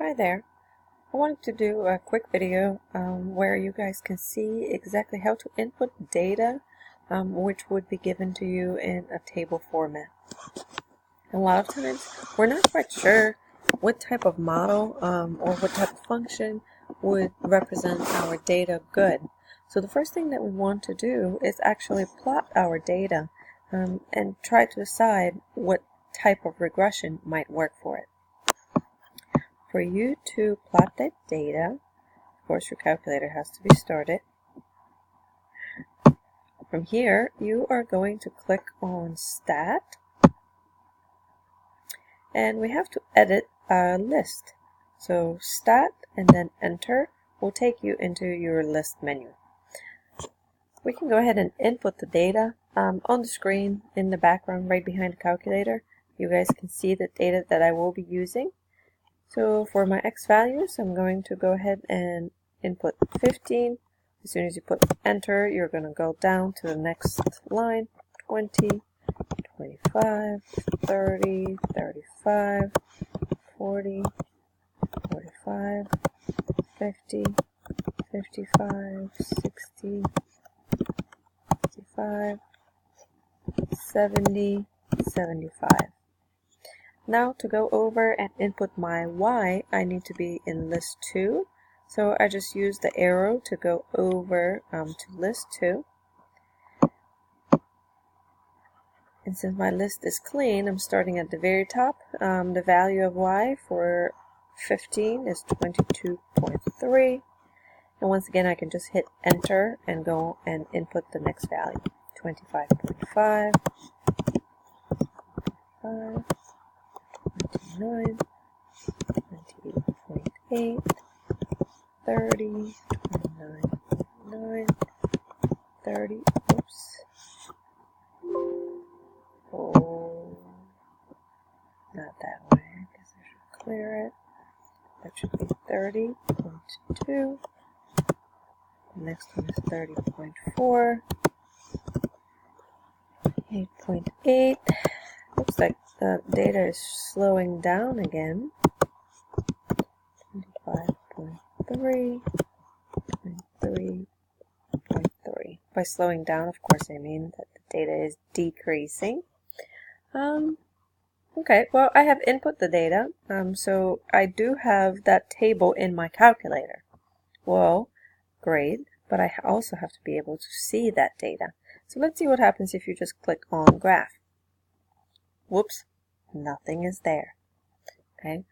Hi there. I wanted to do a quick video where you guys can see exactly how to input data which would be given to you in a table format. A lot of times we're not quite sure what type of model or what type of function would represent our data good. So the first thing that we want to do is actually plot our data and try to decide what type of regression might work for it. For you to plot that data, of course your calculator has to be started. From here, you are going to click on Stat, and we have to edit a list. So Stat and then Enter will take you into your list menu. We can go ahead and input the data on the screen in the background right behind the calculator. You guys can see the data that I will be using. So for my x values, I'm going to go ahead and input 15. As soon as you put enter, you're going to go down to the next line, 20, 25, 30, 35, 40, 45, 50, 55, 60, 65, 70, 75. Now to go over and input my y, I need to be in list 2. So I just use the arrow to go over to list 2. And since my list is clean, I'm starting at the very top. The value of y for 15 is 22.3. And once again, I can just hit enter and go and input the next value. 25.5, 29, 28.8, 30, 29.9, 30, oops. Oh, not that way. I guess I should clear it. That should be 30.2. The next one is 30.4. 8.8. Looks like the data is slowing down again. 25.3. 23.3. By slowing down, of course, I mean that the data is decreasing. Okay, well, I have input the data, so I do have that table in my calculator. Well, great, but I also have to be able to see that data. So let's see what happens if you just click on Graph. Whoops, nothing is there. Okay,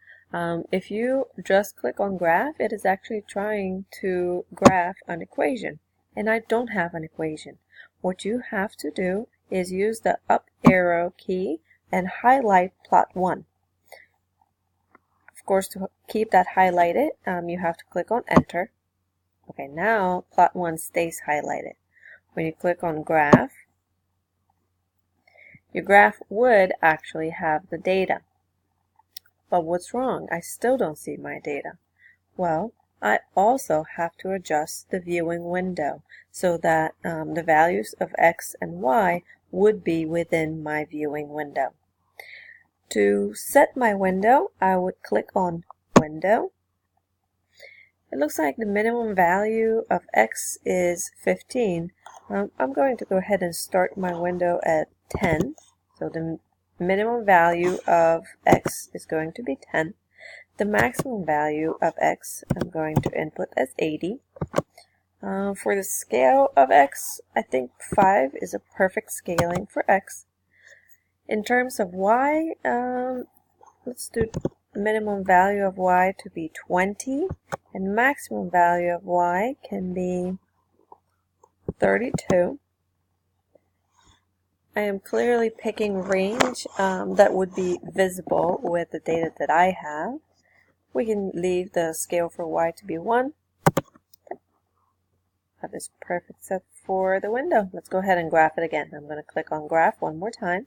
if you just click on Graph, it is actually trying to graph an equation, and I don't have an equation. What you have to do is use the up arrow key and highlight plot 1. Of course, to keep that highlighted, you have to click on Enter. Okay, now plot 1 stays highlighted. When you click on Graph, your graph would actually have the data. But what's wrong? I still don't see my data. Well, I also have to adjust the viewing window so that the values of x and y would be within my viewing window. To set my window, I would click on Window. It looks like the minimum value of x is 15. I'm going to go ahead and start my window at 10. So the minimum value of x is going to be 10. The maximum value of x I'm going to input as 80. For the scale of x, I think 5 is a perfect scaling for x. In terms of y, let's do the minimum value of y to be 20, and maximum value of y can be 32. I am clearly picking range that would be visible with the data that I have. We can leave the scale for y to be 1. That is perfect set for the window. Let's go ahead and graph it again. I'm going to click on Graph one more time.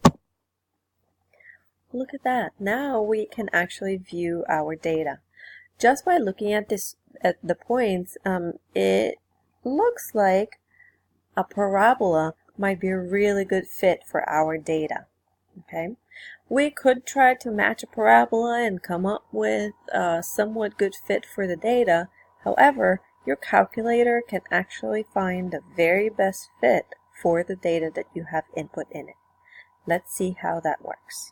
Look at that. Now we can actually view our data. Just by looking at the points, it looks like a parabola might be a really good fit for our data. Okay, We could try to match a parabola and come up with a somewhat good fit for the data. However, your calculator can actually find the very best fit for the data that you have input in it. Let's see how that works.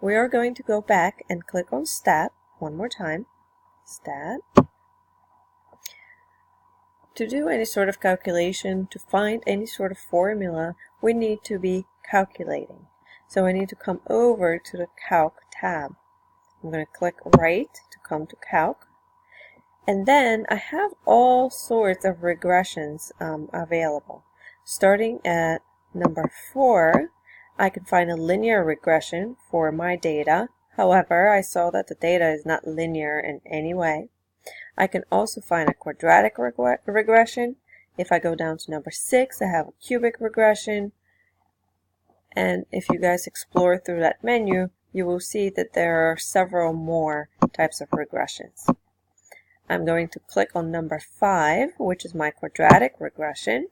We are going to go back and click on Stat one more time. Stat. To do any sort of calculation, to find any sort of formula, we need to be calculating. So I need to come over to the Calc tab. I'm going to click right to come to Calc. And then I have all sorts of regressions available. Starting at number 4, I can find a linear regression for my data. However, I saw that the data is not linear in any way. I can also find a quadratic regression. If I go down to number 6, I have a cubic regression. And if you guys explore through that menu, you will see that there are several more types of regressions. I'm going to click on number 5, which is my quadratic regression.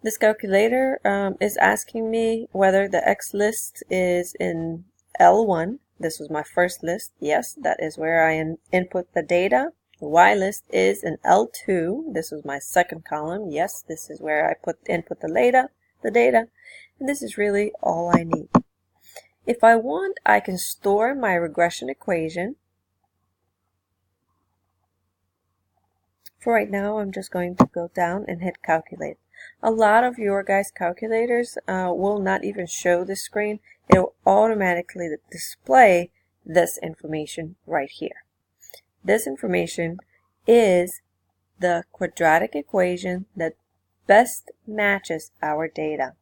This calculator is asking me whether the X list is in L1. This was my first list. Yes, that is where I input the data. The Y list is in L2. This was my second column. Yes, this is where I input the data. And this is really all I need. If I want, I can store my regression equation. For right now, I'm just going to go down and hit calculate. A lot of your guys' calculators will not even show the screen. It will automatically display this information right here. This information is the quadratic equation that best matches our data.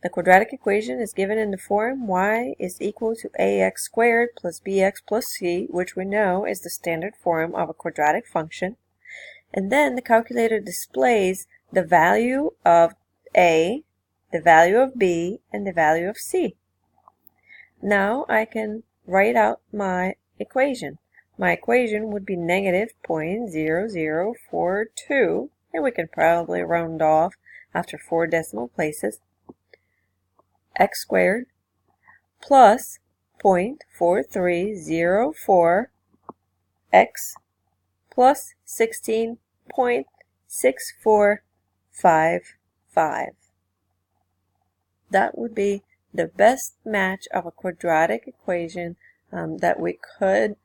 The quadratic equation is given in the form y is equal to ax squared plus bx plus c, which we know is the standard form of a quadratic function. And then the calculator displays the value of a, the value of b, and the value of c. Now I can write out my equation. My equation would be negative 0.0042, and we can probably round off after 4 decimal places. X squared plus 0.4304 x plus 16.6455. That would be the best match of a quadratic equation that we could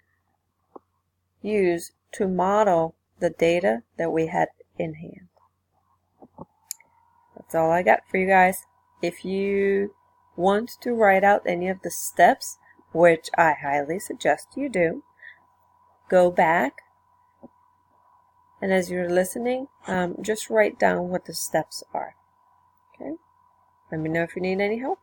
use to model the data that we had in hand. That's all I got for you guys. If you want to write out any of the steps, which I highly suggest you do, go back, and as you're listening, just write down what the steps are. Okay? Let me know if you need any help.